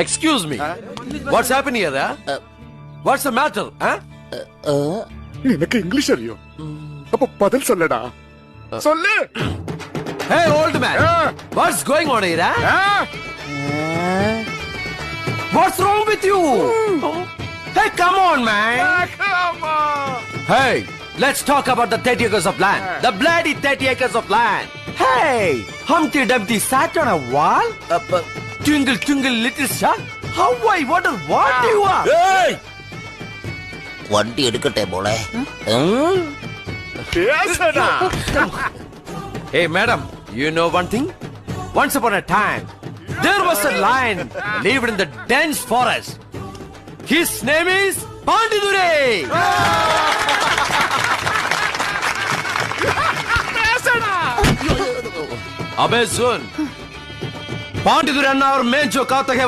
Excuse me. What's happening here? What's the matter? எனக்கு English அறியும். அப்ப பதில் சொல்லடா. சொல்லு. Hey old man. What's going on here? What's wrong with you? Hey, come on, man. Come on. Hey, let's talk about the 30 acres of land. The bloody 30 acres of land. Hey, Humpty Dumpty sat on a wall. Twinkle, twinkle, little star. How I wonder what you are. Hey! வண்டி எடுக்கட்டே போல. பேசடா. Hey, madam, you know one thing? Once upon a time, there was a lion lived in the dense forest. His name is Pandidure. பேசடா. अबे सुन, पांडितुरे अन्ना और मैं जो कहता है